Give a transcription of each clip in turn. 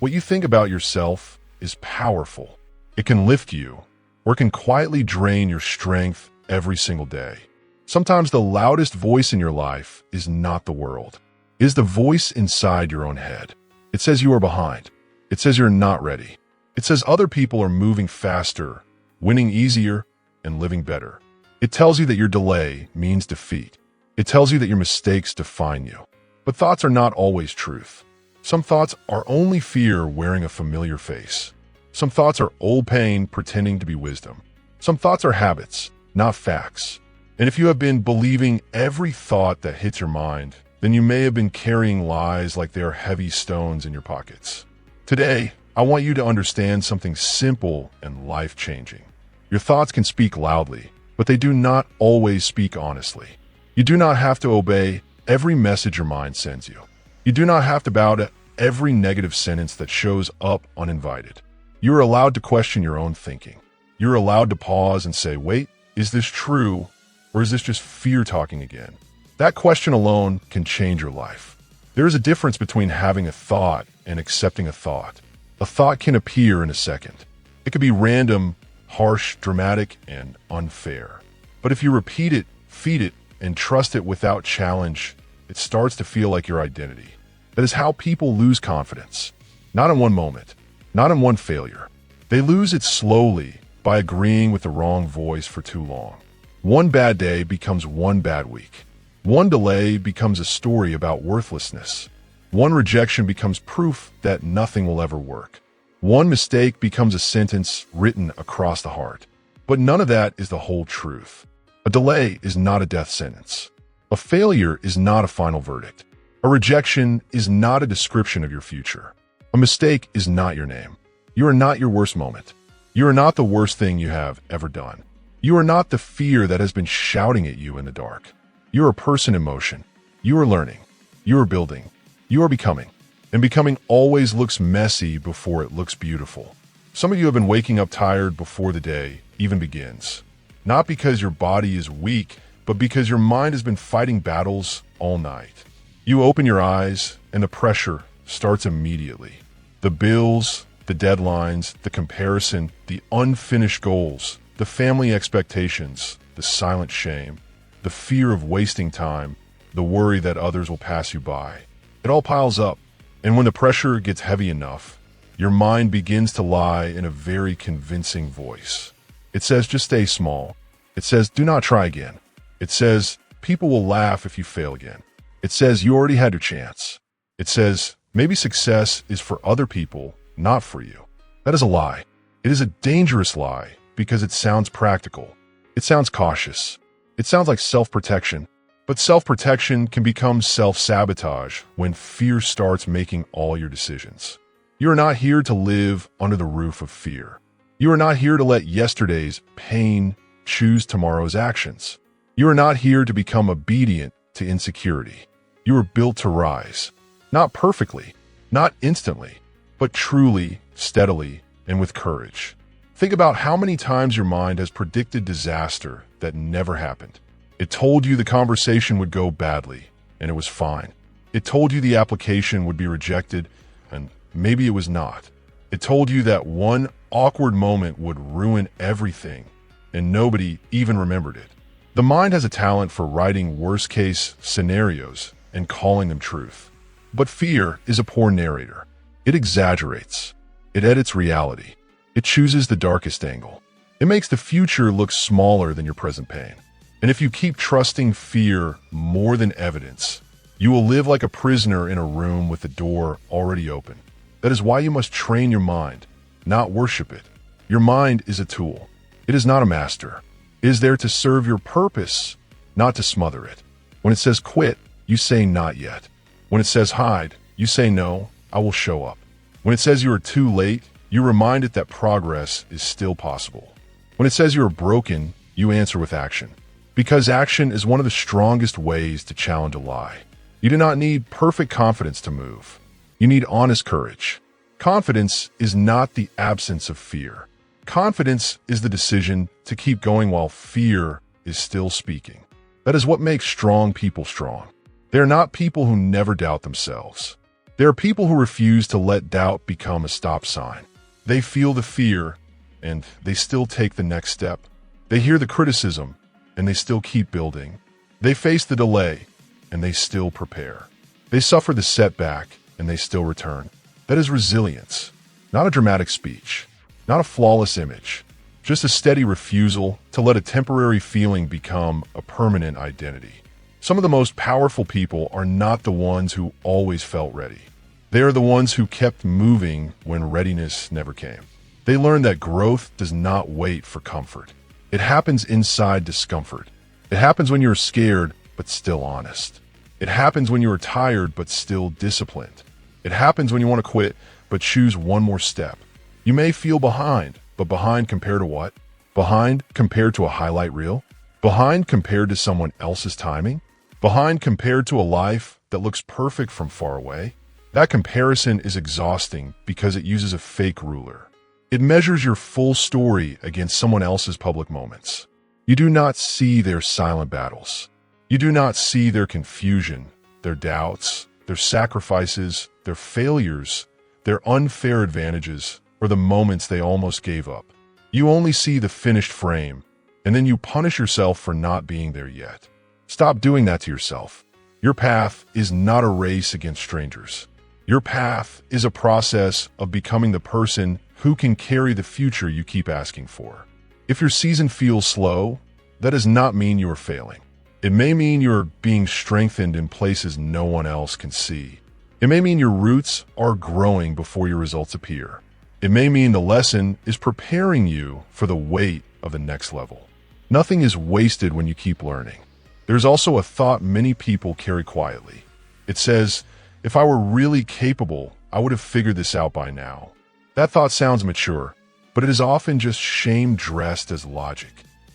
What you think about yourself is powerful. It can lift you, or it can quietly drain your strength every single day. Sometimes the loudest voice in your life is not the world. It is the voice inside your own head. It says you are behind. It says you're not ready. It says other people are moving faster, winning easier, and living better. It tells you that your delay means defeat. It tells you that your mistakes define you. But thoughts are not always truth. Some thoughts are only fear wearing a familiar face. Some thoughts are old pain pretending to be wisdom. Some thoughts are habits, not facts. And if you have been believing every thought that hits your mind, then you may have been carrying lies like they are heavy stones in your pockets. Today, I want you to understand something simple and life-changing. Your thoughts can speak loudly, but they do not always speak honestly. You do not have to obey every message your mind sends you. You do not have to bow to every negative sentence that shows up uninvited. You are allowed to question your own thinking. You're allowed to pause and say, wait, is this true, or is this just fear talking again? That question alone can change your life. There is a difference between having a thought and accepting a thought. A thought can appear in a second. It could be random, harsh, dramatic, and unfair. But if you repeat it, feed it, and trust it without challenge, it starts to feel like your identity. That is how people lose confidence. Not in one moment, not in one failure. They lose it slowly by agreeing with the wrong voice for too long. One bad day becomes one bad week. One delay becomes a story about worthlessness. One rejection becomes proof that nothing will ever work. One mistake becomes a sentence written across the heart. But none of that is the whole truth. A delay is not a death sentence. A failure is not a final verdict. A rejection is not a description of your future. A mistake is not your name. You are not your worst moment. You are not the worst thing you have ever done. You are not the fear that has been shouting at you in the dark. You are a person in motion. You are learning. You are building. You are becoming. And becoming always looks messy before it looks beautiful. Some of you have been waking up tired before the day even begins. Not because your body is weak, but because your mind has been fighting battles all night. You open your eyes and the pressure starts immediately. The bills, the deadlines, the comparison, the unfinished goals, the family expectations, the silent shame, the fear of wasting time, the worry that others will pass you by. It all piles up. And when the pressure gets heavy enough, your mind begins to lie in a very convincing voice. It says, just stay small. It says, do not try again. It says, people will laugh if you fail again. It says, you already had your chance. It says, maybe success is for other people, not for you. That is a lie. It is a dangerous lie because it sounds practical. It sounds cautious. It sounds like self-protection. But self-protection can become self-sabotage when fear starts making all your decisions. You are not here to live under the roof of fear. You are not here to let yesterday's pain choose tomorrow's actions. You are not here to become obedient to insecurity. You are built to rise. Not perfectly, not instantly, but truly, steadily, and with courage. Think about how many times your mind has predicted disaster that never happened. It told you the conversation would go badly, and it was fine. It told you the application would be rejected, and maybe it was not. It told you that one awkward moment would ruin everything, and nobody even remembered it. The mind has a talent for writing worst-case scenarios and calling them truth. But fear is a poor narrator. It exaggerates. It edits reality. It chooses the darkest angle. It makes the future look smaller than your present pain. And if you keep trusting fear more than evidence, you will live like a prisoner in a room with the door already open. That is why you must train your mind, not worship it. Your mind is a tool. It is not a master. It is there to serve your purpose, not to smother it. When it says quit, you say not yet. When it says hide, you say no, I will show up. When it says you are too late, you remind it that progress is still possible. When it says you are broken, you answer with action. Because action is one of the strongest ways to challenge a lie. You do not need perfect confidence to move. You need honest courage. Confidence is not the absence of fear. Confidence is the decision to keep going while fear is still speaking. That is what makes strong people strong. They are not people who never doubt themselves. There are people who refuse to let doubt become a stop sign. They feel the fear, and they still take the next step. They hear the criticism, and they still keep building. They face the delay, and they still prepare. They suffer the setback, and they still return. That is resilience, not a dramatic speech, not a flawless image, just a steady refusal to let a temporary feeling become a permanent identity. Some of the most powerful people are not the ones who always felt ready. They are the ones who kept moving when readiness never came. They learned that growth does not wait for comfort. It happens inside discomfort. It happens when you're scared, but still honest. It happens when you are tired, but still disciplined. It happens when you want to quit, but choose one more step. You may feel behind, but behind compared to what? Behind compared to a highlight reel? Behind compared to someone else's timing? Behind compared to a life that looks perfect from far away? That comparison is exhausting because it uses a fake ruler. It measures your full story against someone else's public moments. You do not see their silent battles. You do not see their confusion, their doubts, their sacrifices, their failures, their unfair advantages, or the moments they almost gave up. You only see the finished frame, and then you punish yourself for not being there yet. Stop doing that to yourself. Your path is not a race against strangers. Your path is a process of becoming the person who can carry the future you keep asking for. If your season feels slow, that does not mean you are failing. It may mean you're being strengthened in places no one else can see. It may mean your roots are growing before your results appear. It may mean the lesson is preparing you for the weight of the next level. Nothing is wasted when you keep learning. There's also a thought many people carry quietly. It says, if I were really capable, I would have figured this out by now. That thought sounds mature, but it is often just shame dressed as logic.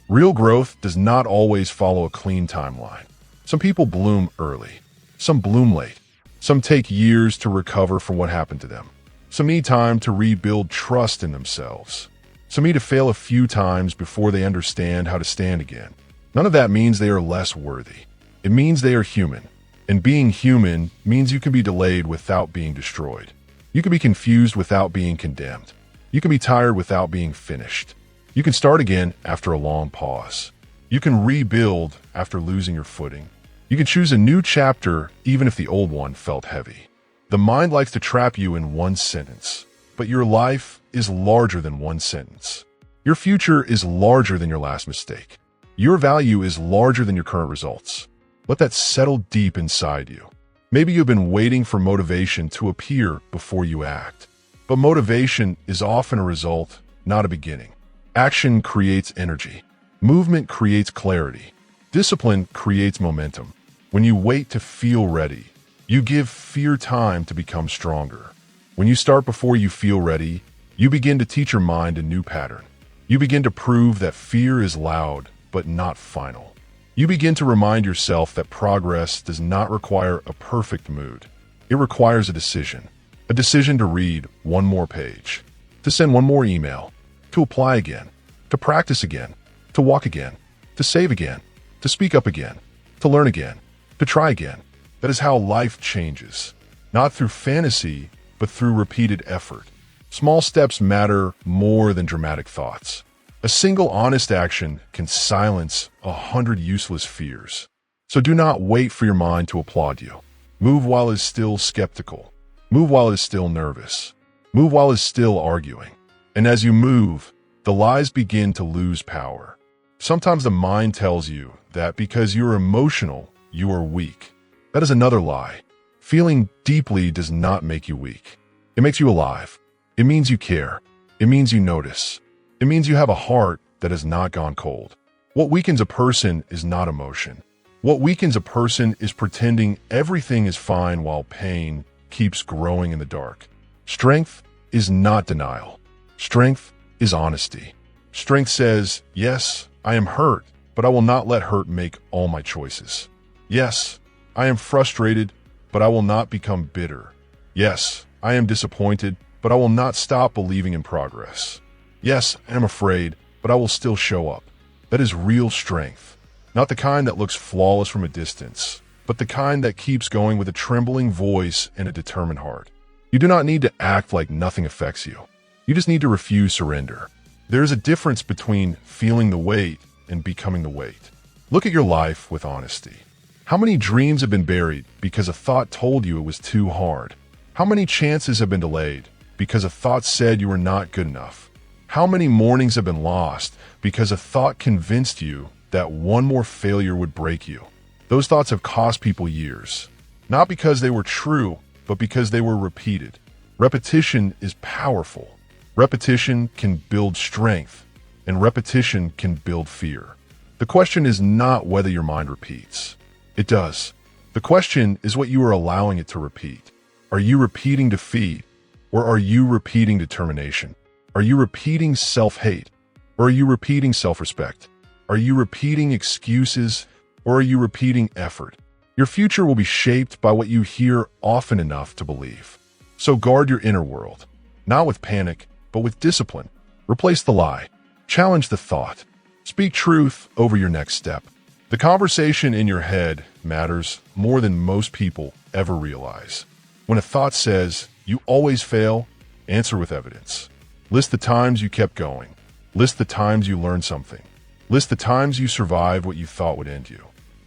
Real growth does not always follow a clean timeline. Some people bloom early. Some bloom late. Some take years to recover from what happened to them. Some need time to rebuild trust in themselves. Some need to fail a few times before they understand how to stand again. None of that means they are less worthy. It means they are human. And being human means you can be delayed without being destroyed. You can be confused without being condemned. You can be tired without being finished. You can start again after a long pause. You can rebuild after losing your footing. You can choose a new chapter even if the old one felt heavy. The mind likes to trap you in one sentence, but your life is larger than one sentence. Your future is larger than your last mistake. Your value is larger than your current results. Let that settle deep inside you. Maybe you've been waiting for motivation to appear before you act. But motivation is often a result, not a beginning. Action creates energy. Movement creates clarity. Discipline creates momentum. When you wait to feel ready, you give fear time to become stronger. When you start before you feel ready, you begin to teach your mind a new pattern. You begin to prove that fear is loud, but not final. You begin to remind yourself that progress does not require a perfect mood. It requires a decision to read one more page, to send one more email, to apply again, to practice again, to walk again, to save again, to speak up again, to learn again, to try again. That is how life changes, not through fantasy, but through repeated effort. Small steps matter more than dramatic thoughts. A single honest action can silence 100 useless fears. So do not wait for your mind to applaud you. Move while it is still skeptical. Move while it is still nervous. Move while it is still arguing. And as you move, the lies begin to lose power. Sometimes the mind tells you that because you're emotional, you are weak. That is another lie. Feeling deeply does not make you weak. It makes you alive. It means you care. It means you notice. It means you have a heart that has not gone cold. What weakens a person is not emotion. What weakens a person is pretending everything is fine while pain keeps growing in the dark. Strength is not denial. Strength is honesty. Strength says, yes, I am hurt, but I will not let hurt make all my choices. Yes, I am frustrated, but I will not become bitter. Yes, I am disappointed, but I will not stop believing in progress. Yes, I am afraid, but I will still show up. That is real strength. Not the kind that looks flawless from a distance, but the kind that keeps going with a trembling voice and a determined heart. You do not need to act like nothing affects you. You just need to refuse surrender. There is a difference between feeling the weight and becoming the weight. Look at your life with honesty. How many dreams have been buried because a thought told you it was too hard? How many chances have been delayed because a thought said you were not good enough? How many mornings have been lost because a thought convinced you that one more failure would break you? Those thoughts have cost people years, not because they were true, but because they were repeated. Repetition is powerful. Repetition can build strength, and repetition can build fear. The question is not whether your mind repeats. It does. The question is what you are allowing it to repeat. Are you repeating defeat, or are you repeating determination? Are you repeating self-hate, or are you repeating self-respect? Are you repeating excuses, or are you repeating effort? Your future will be shaped by what you hear often enough to believe. So guard your inner world, not with panic, but with discipline. Replace the lie. Challenge the thought. Speak truth over your next step. The conversation in your head matters more than most people ever realize. When a thought says, "You always fail," answer with evidence. List the times you kept going. List the times you learned something. List the times you survived what you thought would end you.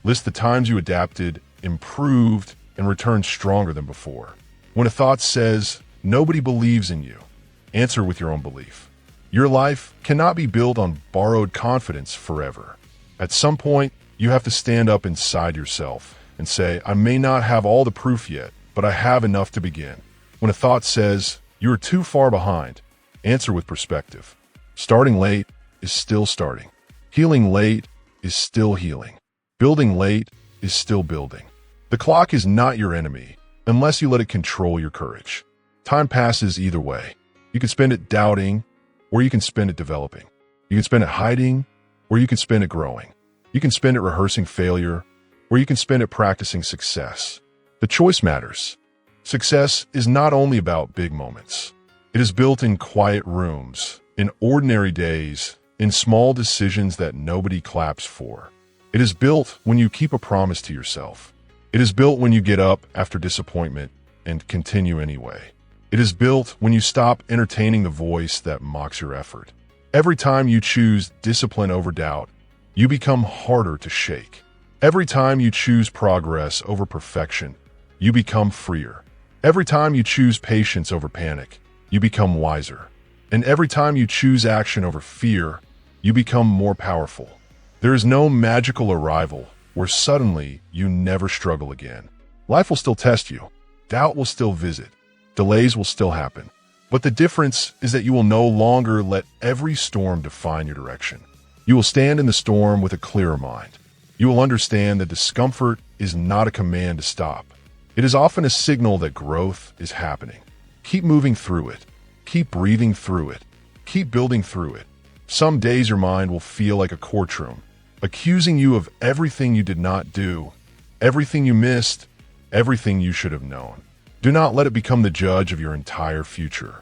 List the times you adapted, improved, and returned stronger than before. When a thought says, "Nobody believes in you," answer with your own belief. Your life cannot be built on borrowed confidence forever. At some point, you have to stand up inside yourself and say, "I may not have all the proof yet, but I have enough to begin." When a thought says, "You are too far behind," answer with perspective. Starting late is still starting. Healing late is still healing. Building late is still building. The clock is not your enemy unless you let it control your courage. Time passes either way. You can spend it doubting, or you can spend it developing. You can spend it hiding, or you can spend it growing. You can spend it rehearsing failure, or you can spend it practicing success. The choice matters. Success is not only about big moments. It is built in quiet rooms, in ordinary days, in small decisions that nobody claps for. It is built when you keep a promise to yourself. It is built when you get up after disappointment and continue anyway. It is built when you stop entertaining the voice that mocks your effort. Every time you choose discipline over doubt, you become harder to shake. Every time you choose progress over perfection, you become freer. Every time you choose patience over panic, you become wiser. And every time you choose action over fear, you become more powerful. There is no magical arrival where suddenly you never struggle again. Life will still test you. Doubt will still visit. Delays will still happen. But the difference is that you will no longer let every storm define your direction. You will stand in the storm with a clearer mind. You will understand that discomfort is not a command to stop. It is often a signal that growth is happening. Keep moving through it. Keep breathing through it. Keep building through it. Some days your mind will feel like a courtroom, accusing you of everything you did not do, everything you missed, everything you should have known. Do not let it become the judge of your entire future.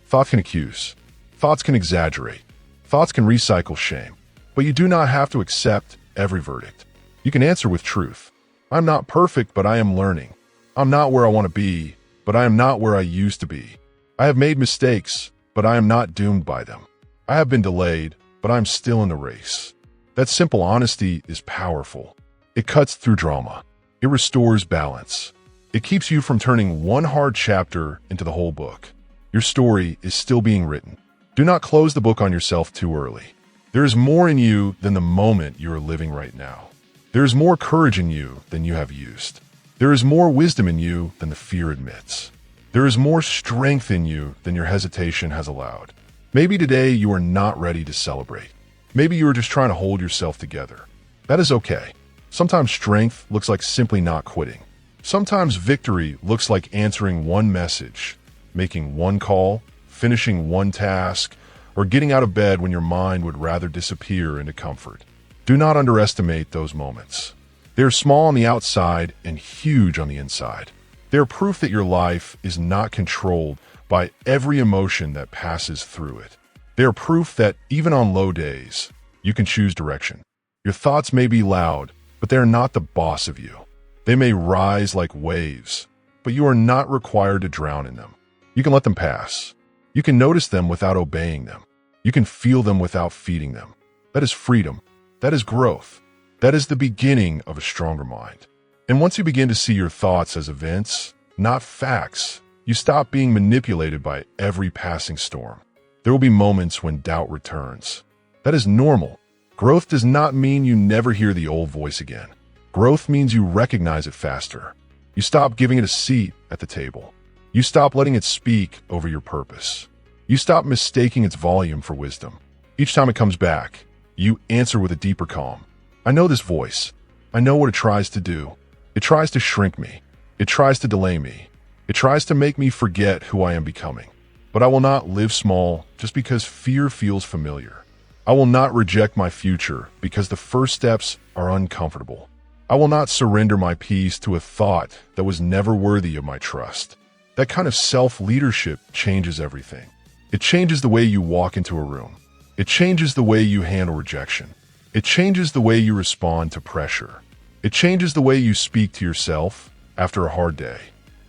Thoughts can accuse. Thoughts can exaggerate. Thoughts can recycle shame. But you do not have to accept every verdict. You can answer with truth. I'm not perfect, but I am learning. I'm not where I want to be, but I am not where I used to be. I have made mistakes, but I am not doomed by them. I have been delayed, but I'm still in the race. That simple honesty is powerful. It cuts through drama. It restores balance. It keeps you from turning one hard chapter into the whole book. Your story is still being written. Do not close the book on yourself too early. There is more in you than the moment you are living right now. There is more courage in you than you have used. There is more wisdom in you than the fear admits. There is more strength in you than your hesitation has allowed. Maybe today you are not ready to celebrate. Maybe you are just trying to hold yourself together. That is okay. Sometimes strength looks like simply not quitting. Sometimes victory looks like answering one message, making one call, finishing one task, or getting out of bed when your mind would rather disappear into comfort. Do not underestimate those moments. They are small on the outside and huge on the inside. They are proof that your life is not controlled by every emotion that passes through it. They are proof that even on low days, you can choose direction. Your thoughts may be loud, but they are not the boss of you. They may rise like waves, but you are not required to drown in them. You can let them pass. You can notice them without obeying them. You can feel them without feeding them. That is freedom. That is growth. That is the beginning of a stronger mind. And once you begin to see your thoughts as events, not facts, you stop being manipulated by every passing storm. There will be moments when doubt returns. That is normal. Growth does not mean you never hear the old voice again. Growth means you recognize it faster. You stop giving it a seat at the table. You stop letting it speak over your purpose. You stop mistaking its volume for wisdom. Each time it comes back, you answer with a deeper calm. I know this voice. I know what it tries to do. It tries to shrink me. It tries to delay me. It tries to make me forget who I am becoming. But I will not live small just because fear feels familiar. I will not reject my future because the first steps are uncomfortable. I will not surrender my peace to a thought that was never worthy of my trust. That kind of self-leadership changes everything. It changes the way you walk into a room. It changes the way you handle rejection. It changes the way you respond to pressure. It changes the way you speak to yourself after a hard day.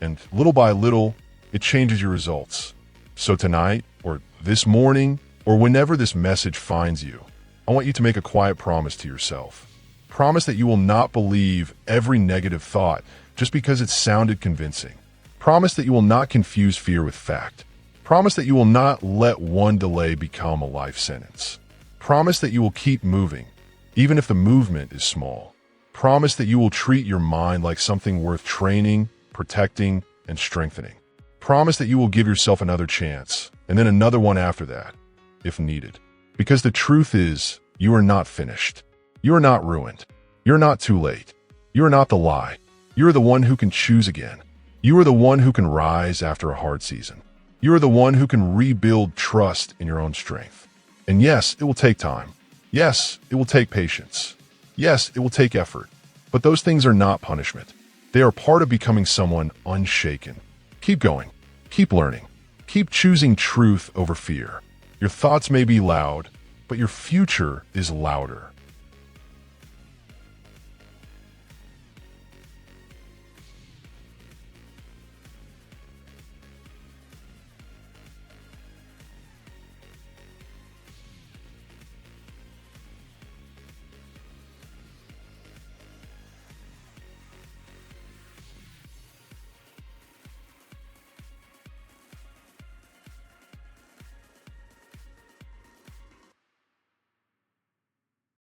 And little by little, it changes your results. So tonight, or this morning, or whenever this message finds you, I want you to make a quiet promise to yourself. Promise that you will not believe every negative thought just because it sounded convincing. Promise that you will not confuse fear with fact. Promise that you will not let one delay become a life sentence. Promise that you will keep moving, even if the movement is small. Promise that you will treat your mind like something worth training, protecting, and strengthening. Promise that you will give yourself another chance, and then another one after that, if needed. Because the truth is, you are not finished. You are not ruined. You're not too late. You are not the lie. You are the one who can choose again. You are the one who can rise after a hard season. You are the one who can rebuild trust in your own strength. And yes, it will take time. Yes, it will take patience. Yes, it will take effort. But those things are not punishment. They are part of becoming someone unshaken. Keep going. Keep learning. Keep choosing truth over fear. Your thoughts may be loud, but your future is louder.